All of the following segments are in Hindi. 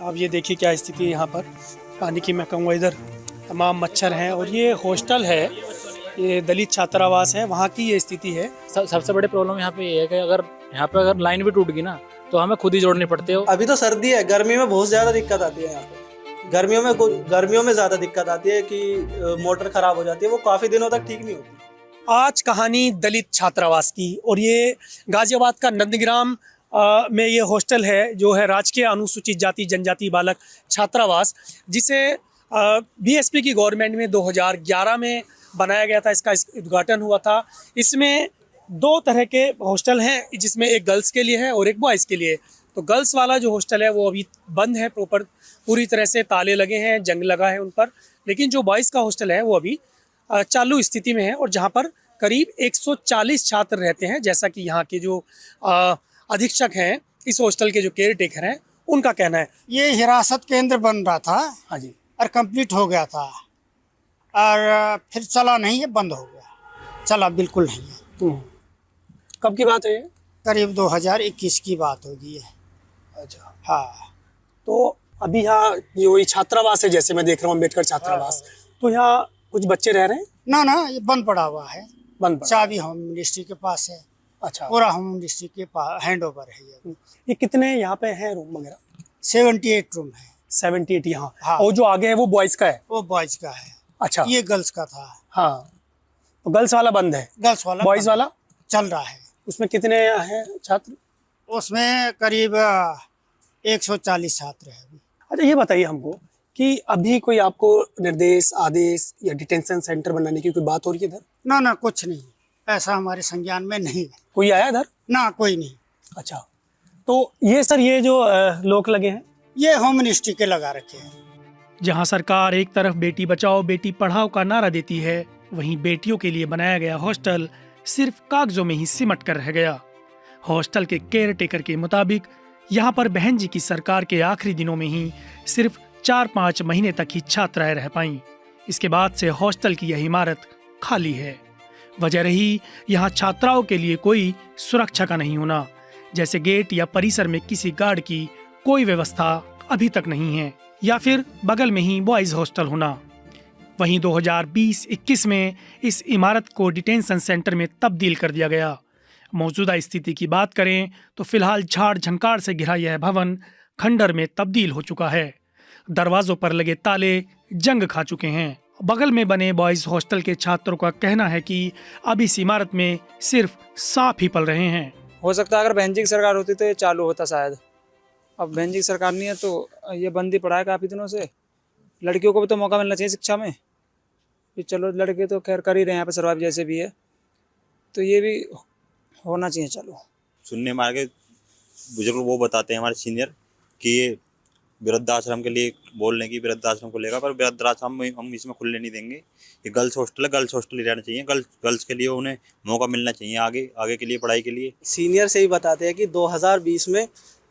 आप ये देखिए क्या स्थिति है यहाँ पर पानी की। मैं कहूँगा इधर तमाम मच्छर हैं और ये हॉस्टल है, ये दलित छात्रावास है, वहाँ की ये स्थिति है। सबसे बड़ी प्रॉब्लम यहाँ पे ये है कि अगर लाइन भी टूट गई ना तो हमें खुद ही जोड़नी पड़ती है। अभी तो सर्दी है, गर्मी में बहुत ज़्यादा दिक्कत आती है यहाँ पे। गर्मियों में ज़्यादा दिक्कत आती है कि मोटर खराब हो जाती है, वो काफ़ी दिनों तक ठीक नहीं होती। आज कहानी दलित छात्रावास की, और ये गाजियाबाद का नंदग्राम में ये हॉस्टल है जो है राजकीय अनुसूचित जाति जनजाति बालक छात्रावास, जिसे बीएसपी की गवर्नमेंट में 2011 में बनाया गया था। इसका उद्घाटन हुआ था। इसमें दो तरह के हॉस्टल हैं, जिसमें एक गर्ल्स के लिए है और एक बॉयज़ के लिए। तो गर्ल्स वाला जो हॉस्टल है वो अभी बंद है, पूरी तरह से ताले लगे हैं, जंग लगा है उन पर। लेकिन जो बॉयज़ का हॉस्टल है वो अभी चालू स्थिति में है, और जहाँ पर करीब 140 छात्र रहते हैं, जैसा कि यहाँ के जो अधीक्षक हैं, इस हॉस्टल के जो केयर टेकर हैं, उनका कहना है। ये हिरासत केंद्र बन रहा था। हाँ जी। और कंप्लीट हो गया था और फिर चला नहीं, ये बंद हो गया, चला बिल्कुल नहीं है। कब की बात है ये? करीब 2021 की बात होगी ये। अच्छा। हाँ, तो अभी यहाँ जो ये छात्रावास है, जैसे मैं देख रहा हूँ अम्बेडकर छात्रावास, तो यहाँ कुछ बच्चे रह रहे हैं? ना ये बंद पड़ा हुआ है। बंद पड़ा। चाबी होम मिनिस्ट्री के पास है। अच्छा। पूरा होम मिनिस्ट्री के पास हैंड ओवर है ये कितने यहाँ पे हैं रूम वगैरह? 78 रूम है। 78 यहाँ। हाँ। और जो आगे है वो बॉयज़ का है? वो बॉयज का है। अच्छा। ये गर्ल्स का था। हाँ, तो गर्ल्स वाला बंद है, गर्ल्स वाला बॉयज़ वाला चल रहा है। उसमें कितने हैं छात्र? उसमें करीब 140 छात्र है अभी। अच्छा, ये बताइए हमको कि अभी कोई आपको निर्देश, आदेश या डिटेंशन सेंटर बनाने की कोई बात हो रही है इधर? ना कुछ नहीं, ऐसा हमारे संज्ञान में नहीं है। कोई आया इधर? ना कोई नहीं। अच्छा, तो ये सर, ये जो लोग लगे हैं, ये होम मिनिस्ट्री के लगा रखे हैं। जहां सरकार एक तरफ बेटी बचाओ बेटी पढ़ाओ का नारा देती है, वहीं बेटियों के लिए बनाया गया हॉस्टल सिर्फ कागजों में ही सिमट कर रह गया। हॉस्टल के केयर टेकर के मुताबिक यहाँ पर बहन जी की सरकार के आखिरी दिनों में ही सिर्फ 4-5 महीने तक ही छात्राएं रह पाईं। इसके बाद से हॉस्टल की यह इमारत खाली है। वजह रही यहाँ छात्राओं के लिए कोई सुरक्षा का नहीं होना, जैसे गेट या परिसर में किसी गार्ड की कोई व्यवस्था अभी तक नहीं है, या फिर बगल में ही बॉयज हॉस्टल होना। वहीं 2020-21 में इस इमारत को डिटेंशन सेंटर में तब्दील कर दिया गया। मौजूदा स्थिति की बात करें तो फिलहाल झाड़ झंकार से घिरा यह भवन खंडर में तब्दील हो चुका है। दरवाजों पर लगे ताले जंग खा चुके हैं। बगल में बने बॉयज हॉस्टल के छात्रों का कहना है कि अब इस इमारत में सिर्फ सांप ही पल रहे हैं। हो सकता है अगर बहन जी की सरकार होती तो ये चालू होता शायद। अब बहन जी की सरकार नहीं है तो ये बंद ही पड़ा है काफ़ी दिनों से। लड़कियों को भी तो मौका मिलना चाहिए शिक्षा में। ये चलो लड़के तो खैर कर ही रहे हैं यहाँ पे सर्वाइव जैसे भी है, तो ये भी होना चाहिए। चलो सुनने में आगे बुजुर्ग वो बताते हैं हमारे सीनियर कि ये वृद्धाश्रम के लिए बोल रहे हैं कि वृद्धाश्रम को लेगा, पर वृद्धाश्रम में हम इसमें खुलने नहीं देंगे। ये गर्ल्स हॉस्टल है, गर्ल्स हॉस्टल ही रहना चाहिए। गर्ल्स के लिए उन्हें मौका मिलना चाहिए आगे के लिए, पढ़ाई के लिए। सीनियर से ही बताते हैं कि 2020 में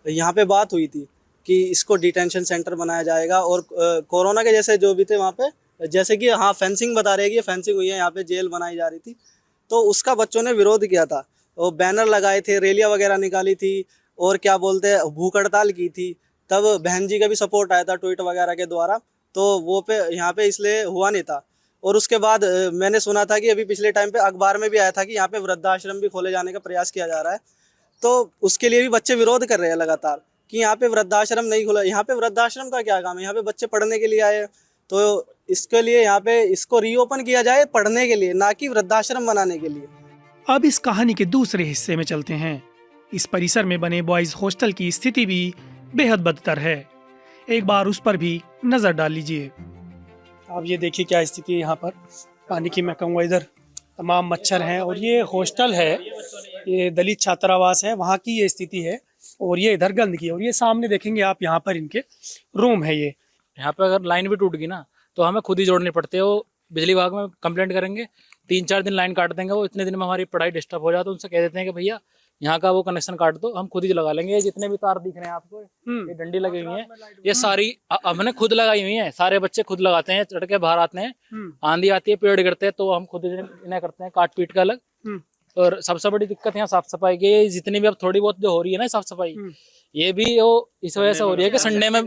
यहाँ पे बात हुई थी कि इसको डिटेंशन सेंटर बनाया जाएगा, और कोरोना के जैसे जो भी थे वहाँ पे, जैसे कि हाँ फेंसिंग बता रहे हैं कि फेंसिंग हुई है, यहाँ पे जेल बनाई जा रही थी, तो उसका बच्चों ने विरोध किया था। वो बैनर लगाए थे, रैलियाँ वगैरह निकाली थी, और क्या बोलते हैं भूख हड़ताल की थी। तब बहन जी का भी सपोर्ट आया था ट्वीट वगैरह के द्वारा, तो वो पे यहाँ पे इसलिए हुआ नहीं था। और उसके बाद मैंने सुना था कि अभी पिछले टाइम पे अखबार में भी आया था कि यहाँ पे वृद्धाश्रम भी खोले जाने का प्रयास किया जा रहा है, तो उसके लिए भी बच्चे विरोध कर रहे हैं लगातार कि यहाँ पे वृद्धाश्रम नहीं खुला। यहाँ पे वृद्धाश्रम का क्या काम है, यहाँ पे बच्चे पढ़ने के लिए आए, तो इसके लिए यहाँ पे इसको रीओपन किया जाए पढ़ने के लिए, ना कि वृद्धाश्रम बनाने के लिए। अब इस कहानी के दूसरे हिस्से में चलते हैं। इस परिसर में बने बॉयज हॉस्टल की स्थिति भी बेहद बदतर है। एक बार उस पर भी नजर डाल लीजिए। आप ये देखिए क्या स्थिति है यहाँ पर पानी की। मैं कहूँगा इधर तमाम मच्छर हैं, और ये हॉस्टल है, ये दलित छात्रावास है, वहाँ की ये स्थिति है। और ये इधर गंदगी, और ये सामने देखेंगे आप, यहाँ पर इनके रूम है। ये यहाँ पे अगर लाइन भी टूट गई ना तो हमें खुद ही जोड़नी पड़ती है। वो बिजली विभाग में कंप्लेंट करेंगे, 3-4 दिन लाइन काट देंगे। वो इतने दिन में हमारी पढ़ाई डिस्टर्ब हो जाती है। उनसे कह देते हैं कि भैया यहाँ का वो कनेक्शन काट दो, हम खुद ही लगा लेंगे। ये जितने भी तार दिख रहे हैं आपको, ये डंडी लगी हुई है, ये सारी हमने खुद लगाई हुई है। सारे बच्चे खुद लगाते हैं, चढ़ के बाहर आते हैं। आंधी आती है, पेड़ गिरते हैं, तो हम खुद इन्हें करते हैं काट पीट का अलग। और सबसे बड़ी दिक्कत यहाँ साफ सफाई की। जितनी भी अब थोड़ी बहुत जो हो रही है ना साफ सफाई, ये भी वो इस वजह से हो रही है कि संडे में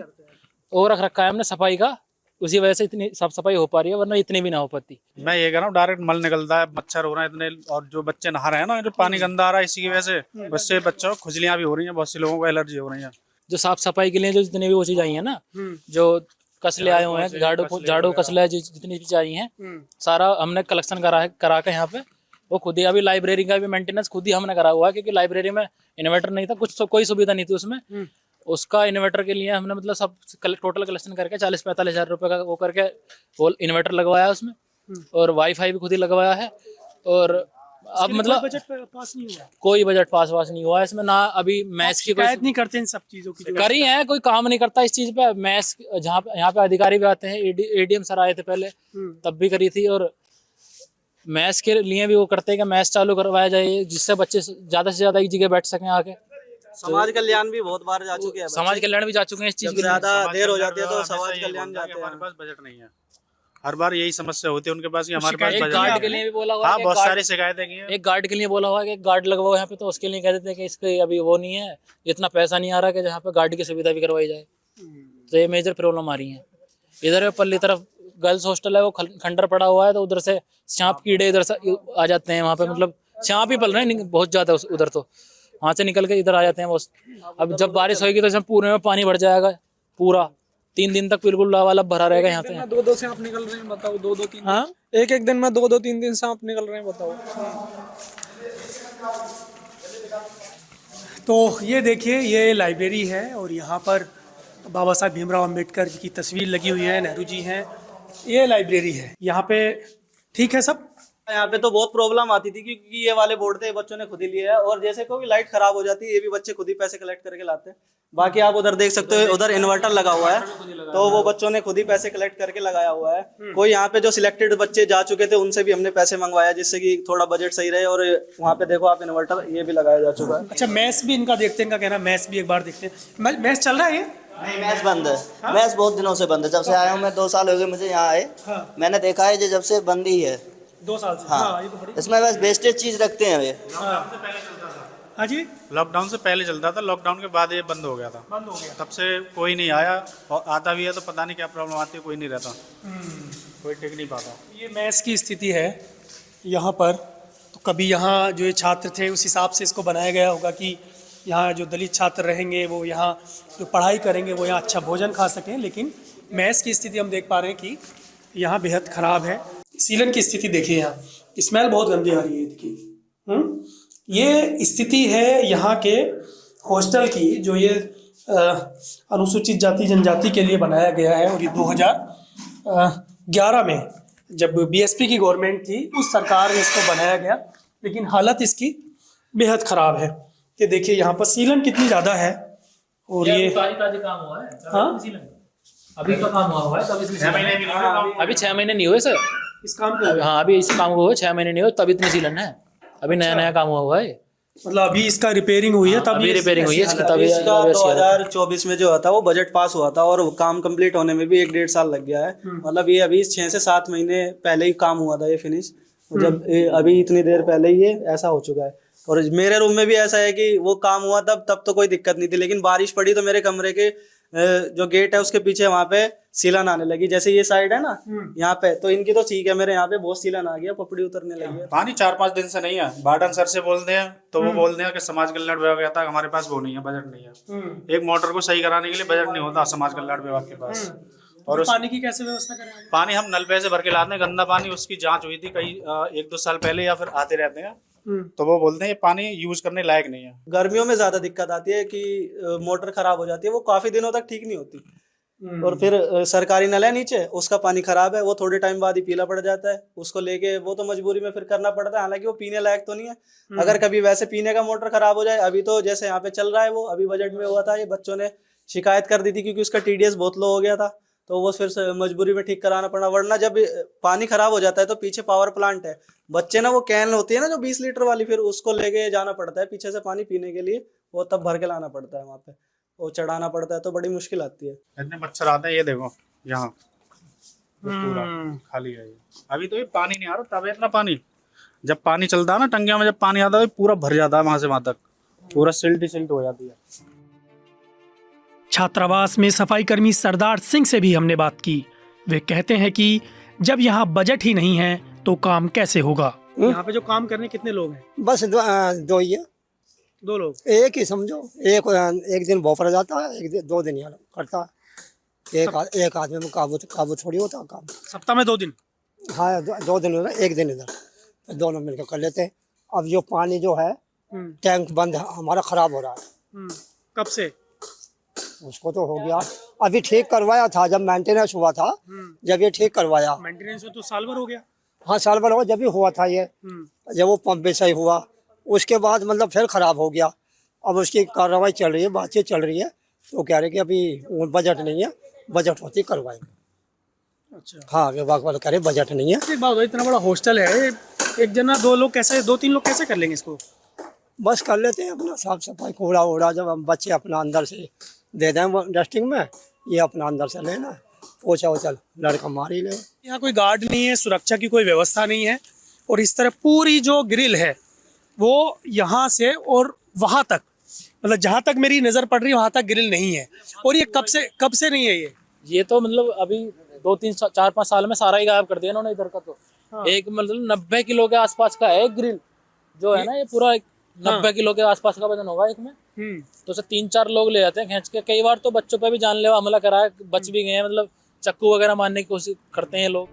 और रख रखा है हमने सफाई का, उसी वजह से इतनी साफ सफाई हो पा रही है, वरना इतनी भी ना हो पाती। मैं ये कह रहा हूँ डायरेक्ट मल निकलता है, मच्छर हो रहे हैं इतने, और जो बच्चे नहा रहे हैं ना, जो पानी गंदा आ रहा है इसी की वजह से, उससे बच्चों को खुजलियां भी हो रही हैं, बहुत से लोगों को एलर्जी हो रही है। जो साफ सफाई के लिए जो जितनी भी वो चीज आई है ना, जो कसले आए हुए हैं, झाड़ू कसले जितनी भी चाहिए हैं, सारा हमने कलेक्शन करा के यहाँ पे वो खुद ही, अभी लाइब्रेरी का भी मेंटेनेंस खुद ही हमने करा हुआ है, क्योंकि लाइब्रेरी में इन्वर्टर नहीं था, कुछ कोई सुविधा नहीं थी उसमें। उसका इन्वर्टर के लिए हमने मतलब सब टोटल कलेक्शन करके 40-45 हज़ार रुपये का वो करके वो इन्वर्टर लगवाया है उसमें, और वाईफाई भी खुद ही लगवाया है। और अब मतलब बजट पास नहीं हुआ, कोई बजट पास नहीं हुआ है इसमें ना। अभी मैथ्स की शिकायत नहीं करते इन सब चीजों की? करी है, कोई काम नहीं करता इस चीज पे। मैथ्स जहाँ पे यहाँ पे अधिकारी भी आते हैं, एडीएम सर आए थे पहले, तब भी करी थी। और मैथ्स के लिए भी वो करते हैं कि मैथ्स चालू करवाया जाए, जिससे बच्चे ज्यादा से ज्यादा एक जगह बैठ सकें आके। समाज कल्याण भी बहुत बार जा चुके हैं, समाज कल्याण भी जा चुके हैं इस चीज जब के लिए। ज्यादा देर हो जाती है तो हमेशा समाज यही कल्याण बोलते हैं कि जाते हमारे हैं। पास बजट नहीं है, हर बार यही समस्या होती है उनके पास, हमारे पास शिकायत बजट गार्ड नहीं के है। लिए भी बोला हुआ है हाँ, कि बहुत गार्ड- सारी शिकायतें की हैं। एक गार्ड के लिए बोला हुआ है कि गार्ड लगवाओ यहाँ पे, तो उसके लिए कह देते हैं कि इसके अभी वो नहीं है, इतना पैसा नहीं आ रहा कि जहाँ पे गार्ड की सुविधा भी करवाई जाए। तो ये मेजर प्रॉब्लम आ रही है। इधर पल्ली तरफ गर्ल्स हॉस्टल है, वो खंडर पड़ा हुआ है, तो उधर से सांप कीड़े इधर से आ जाते हैं। वहाँ पे मतलब सांप ही पल रहे हैं बहुत ज्यादा उधर, तो वहाँ से निकल के इधर आ जाते हैं वो। अब जब बारिश होगी तो इसमें पूरे में पानी भर जाएगा, पूरा 3 दिन तक बिल्कुल लबालब भरा रहेगा यहाँ पे। 2-2 सांप निकल रहे हैं, बताओ। 2-2-3 हाँ, एक दिन में 2-2-3 सांप निकल रहे हैं, बताओ। तो ये देखिए, ये लाइब्रेरी है और यहाँ पर बाबा साहब भीमराव अंबेडकर जी की तस्वीर लगी हुई है, नेहरू जी हैं। ये लाइब्रेरी है यहाँ पे, ठीक है सब। यहाँ पे तो बहुत प्रॉब्लम आती थी, क्योंकि ये वाले बोर्ड थे बच्चों ने खुद ही लिए है, और जैसे कोई लाइट खराब हो जाती है ये भी बच्चे खुद ही पैसे कलेक्ट करके लाते हैं। बाकी आप उधर देख सकते हो, उधर इन्वर्टर लगा हुआ है, तो वो बच्चों ने खुद ही पैसे कलेक्ट करके लगाया हुआ है। कोई यहाँ पे जो सिलेक्टेड बच्चे जा चुके थे उनसे भी हमने पैसे मंगवाया, जिससे कि थोड़ा बजट सही रहे। और वहाँ पे देखो आप, इन्वर्टर ये भी लगाया जा चुका है। अच्छा, मैथ्स भी इनका देखते हैं, का कहना मैथ्स भी एक बार देखते हैं। मैथ्स चल रहा है ये? नहीं, मैच बंद है। मैच बहुत दिनों से बंद है, जब से आया हूँ मैं, 2 साल हो गए मुझे यहाँ आए। मैंने देखा है जब से बंद ही है। 2 साल से? हाँ, ये तो बड़ी। इसमें बस वेस्टेज चीज रखते हैं वे। हाँ जी, लॉकडाउन से पहले चलता था, लॉकडाउन के बाद ये बंद हो गया था। बंद हो गया। तब से कोई नहीं आया, और आता भी है तो पता नहीं क्या प्रॉब्लम आती है, कोई नहीं रहता, कोई टिक नहीं पाता। ये मैथ्स की स्थिति है यहाँ पर। तो कभी यहाँ जो ये छात्र थे उस हिसाब से इसको बनाया गया होगा कि यहाँ जो दलित छात्र रहेंगे वो यहाँ जो पढ़ाई करेंगे वो यहाँ अच्छा भोजन खा सकें। लेकिन मैथ्स की स्थिति हम देख पा रहे हैं कि यहाँ बेहद ख़राब है। सीलन की स्थिति देखिए, यहाँ स्मेल बहुत गंदी आ रही है, देखिए। ये स्थिति है यहाँ के हॉस्टल की, जो ये अनुसूचित जाति जनजाति के लिए बनाया गया है। और ये 2011 में जब बीएसपी की गवर्नमेंट थी उस सरकार ने इसको बनाया गया, लेकिन हालत इसकी बेहद ख़राब है। ये देखिए यहाँ पर सीलन कितनी ज़्यादा है। और ये काम हुआ है, हाँ, अभी का काम हुआ है, तब इसलिए अभी 6 महीने नहीं हुए सर इस काम को। हाँ, अभी इस काम को हुए 6 महीने नहीं हुए, तब इतनी सीलन है। अभी नया काम हुआ है, मतलब अभी इसका रिपेयरिंग हुई है, तब अभी रिपेयरिंग हुई है इसकी, अभी तभी इसका 2024 में जो हुआ था वो बजट पास हुआ था, और काम कंप्लीट होने में भी 1-1.5 साल लग गया है। मतलब ये अभी 6 से 7 महीने पहले ही काम हुआ था ये फिनिश, जब अभी इतनी देर पहले ही ये ऐसा हो चुका है। और मेरे रूम में भी ऐसा है कि वो काम हुआ तब तो कोई दिक्कत नहीं थी, लेकिन बारिश पड़ी तो मेरे कमरे के जो गेट है उसके पीछे वहाँ पे सीलन आने लगी। जैसे ये साइड है ना यहाँ पे, तो इनकी तो ठीक है, मेरे यहाँ पे बहुत सीलन आ गया, पपड़ी उतरने लगी है। पानी 4-5 दिन से नहीं है। वार्डन सर से बोलते हैं तो वो बोलते हैं कि समाज कल्याण विभाग कहता है हमारे पास वो नहीं है, बजट नहीं है। एक मोटर को सही कराने के लिए बजट नहीं होता समाज कल्याण विभाग के पास। और पानी की कैसे व्यवस्था करें? पानी हम नल पे से भर के लाते हैं, गंदा पानी। उसकी जांच हुई थी कई 1-2 साल पहले, या फिर आते रहते हैं, तो वो बोलते हैं ये पानी यूज करने लायक नहीं है। गर्मियों में ज्यादा दिक्कत आती है कि मोटर खराब हो जाती है, वो काफी दिनों तक ठीक नहीं होती। और फिर सरकारी नल है नीचे, उसका पानी खराब है, वो थोड़े टाइम बाद ही पीला पड़ जाता है। उसको लेके वो तो मजबूरी में फिर करना पड़ता है, हालांकि वो पीने लायक तो नहीं है। अगर कभी वैसे पीने का मोटर खराब हो जाए, अभी तो जैसे यहाँ पे चल रहा है, वो अभी बजट में हुआ था, ये बच्चों ने शिकायत कर दी थी क्योंकि उसका TDS बहुत लो हो गया था, तो वो फिर मजबूरी में ठीक कराना पड़ा। वरना जब पानी खराब हो जाता है तो पीछे पावर प्लांट है, बच्चे ना वो कैन होती है ना जो 20 लीटर वाली, फिर उसको लेके जाना पड़ता है पीछे से पानी पीने के लिए, वो तब भर के लाना पड़ता है, वहाँ पे वो चढ़ाना पड़ता है, तो बड़ी मुश्किल आती है। इतने मच्छर आते हैं, ये देखो यहाँ पूरा खाली है ये। अभी तो ये पानी नहीं आ रहा, तब इतना पानी, जब पानी चलता है ना टंकियों में, जब पानी आता है पूरा भर जाता है, वहां से वहां तक पूरा सिल्ट ही सिल्ट हो जाती है। छात्रावास में सफाई कर्मी सरदार सिंह से भी हमने बात की। वे कहते हैं कि जब यहाँ बजट ही नहीं है तो काम कैसे होगा। यहाँ पे जो काम करने कितने लोग हैं? बस दो ही है, 2 लोग। एक ही समझो, एक दिन भोपरा जाता है, एक दिन 2 दिन यहाँ करता है। एक आदमी में काबू थोड़ी होता काम। सप्ताह में 2 दिन? हाँ, 2 दिन उधर 1 दिन इधर, दोनों मिलकर कर लेते हैं। अब जो पानी जो है टैंक बंद है हमारा, खराब हो रहा है। कब से? उसको तो हो गया, अभी ठीक करवाया था जब मेंटेनेंस हुआ था, जब ये ठीक करवाया। मेंटेनेंस तो साल भर हो गया। हाँ, साल भर हो, जब भी हुआ था ये, जब वो पंप भी सही हुआ उसके बाद मतलब फिर खराब हो गया। अब उसकी कार्रवाई चल रही है, बातचीत चल रही है, तो कह रहे कि अभी बजट नहीं है, बजट होती करवाएंगे। अच्छा। हाँ, विभाग वाले कह रहे बजट नहीं है। एक बात बताओ, इतना बड़ा हॉस्टल है, एक जना 2 लोग कैसे, 2-3 लोग कैसे कर लेंगे इसको? बस कर लेते हैं अपना साफ सफाई, कूड़ा वूड़ा जब हम बच्चे अपना अंदर से दे दें डस्टिंग में, ये अपना अंदर से लेना, पोछा वोछा लड़का मार ही ले। यहाँ कोई गार्ड नहीं है, सुरक्षा की कोई व्यवस्था नहीं है, और इस तरह पूरी जो ग्रिल है वो यहाँ से और वहाँ तक, मतलब जहाँ तक मेरी नज़र पड़ रही है वहाँ तक ग्रिल नहीं है। और ये कब से नहीं है ये तो मतलब अभी 2-3-4-5 साल में सारा ही गायब कर दिया इन्होंने इधर का। तो हाँ। एक मतलब 90 किलो के आसपास का है ग्रिल जो है ना, ये पूरा 90 किलो के आसपास का वजन होगा एक में। तो उसे 3-4 लोग ले जाते हैं खींच के। कई बार तो बच्चों पे भी जानलेवा हमला करा है, बच भी गए हैं, मतलब चक्कू वगैरह मारने की कोशिश करते हैं लोग।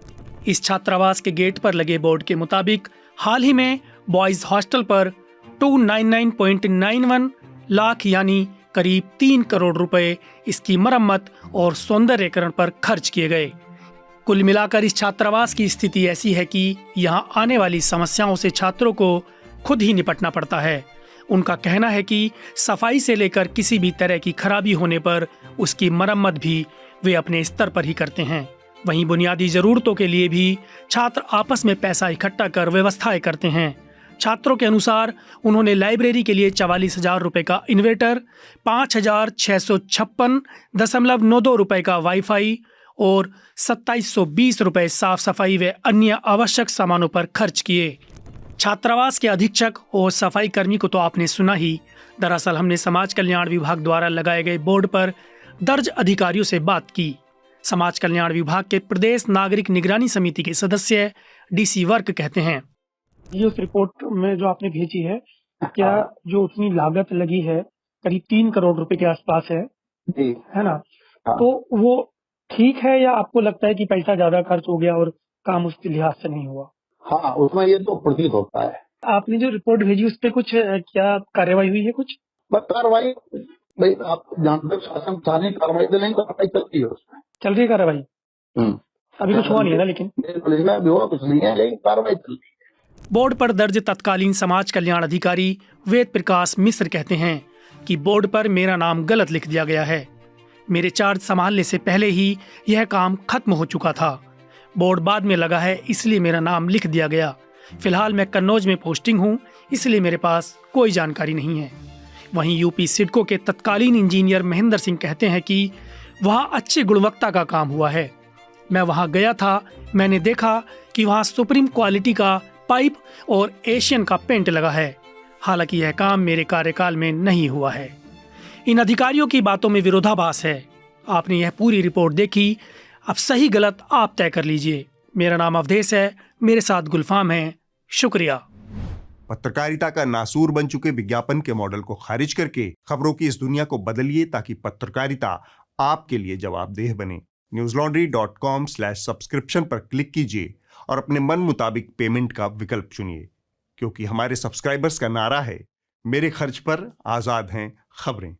इस छात्रावास के गेट पर लगे बोर्ड के मुताबिक हाल ही में बॉयज हॉस्टल पर 299.91 लाख यानी करीब 3 करोड़ रुपए इसकी मरम्मत और सौंदर्यीकरण पर खर्च किए गए। कुल मिलाकर इस छात्रावास की स्थिति ऐसी है कि यहाँ आने वाली समस्याओं से छात्रों को खुद ही निपटना पड़ता है। उनका कहना है कि सफाई से लेकर किसी भी तरह की खराबी होने पर उसकी मरम्मत भी वे अपने स्तर पर ही करते हैं। वहीं बुनियादी जरूरतों के लिए भी छात्र आपस में पैसा इकट्ठा कर व्यवस्थाएं करते हैं। छात्रों के अनुसार उन्होंने लाइब्रेरी के लिए 44,000 रुपए का इन्वर्टर, 5,656.92 रुपए का वाईफाई और 2,720 रुपए साफ सफाई व अन्य आवश्यक सामानों पर खर्च किए। छात्रावास के अधीक्षक और सफाई कर्मी को तो आपने सुना ही। दरअसल हमने समाज कल्याण विभाग द्वारा लगाए गए बोर्ड पर दर्ज अधिकारियों से बात की। समाज कल्याण विभाग के प्रदेश नागरिक निगरानी समिति के सदस्य डीसी वर्क कहते हैं, ये उस रिपोर्ट में जो आपने भेजी है, क्या जो उतनी लागत लगी है करीब 3 करोड़ रुपए के आसपास है ना? तो वो ठीक है या आपको लगता है कि पैसा ज्यादा खर्च हो गया और काम उस लिहाज से नहीं हुआ? हाँ, उसमें ये तो प्रतीत होता है। आपने जो रिपोर्ट भेजी उस पर कुछ क्या कार्रवाई हुई है? कुछ कार्रवाई भाई आप जानते हो, शासन थाने कार्रवाई तो नहीं, कार्रवाई चलती है उसमें, चल रही है कार्रवाई। अभी कुछ हुआ नहीं है ना, लेकिन अभी हुआ कुछ नहीं है, लेकिन कार्रवाई चलती है। बोर्ड पर दर्ज तत्कालीन समाज कल्याण अधिकारी वेद प्रकाश मिश्र कहते हैं कि बोर्ड पर मेरा नाम गलत लिख दिया गया है। मेरे चार्ज संभालने से पहले ही यह काम खत्म हो चुका था। बोर्ड बाद में लगा है इसलिए मेरा नाम लिख दिया गया। फिलहाल मैं कन्नौज में पोस्टिंग हूँ, इसलिए मेरे पास कोई जानकारी नहीं है। वहीं यूपी सिडको के तत्कालीन इंजीनियर महेंद्र सिंह कहते हैं कि वहाँ अच्छी गुणवत्ता का काम हुआ है। मैं वहाँ गया था, मैंने देखा कि वहाँ सुप्रीम क्वालिटी का पाइप और एशियन का पेंट लगा है। हालांकि यह काम मेरे कार्यकाल में नहीं हुआ है। इन अधिकारियों की बातों में विरोधाभास है। आपने यह पूरी रिपोर्ट देखी, अब सही गलत आप तय कर लीजिए। मेरा नाम अवधेश है, मेरे साथ गुलफाम है। शुक्रिया। पत्रकारिता का नासूर बन चुके विज्ञापन के मॉडल को खारिज करके खबरों की इस दुनिया को बदलिए ताकि पत्रकारिता आपके लिए जवाबदेह बने। newslaundry.com/subscription पर क्लिक कीजिए और अपने मन मुताबिक पेमेंट का विकल्प चुनिए, क्योंकि हमारे सब्सक्राइबर्स का नारा है, मेरे खर्च पर आजाद हैं खबरें।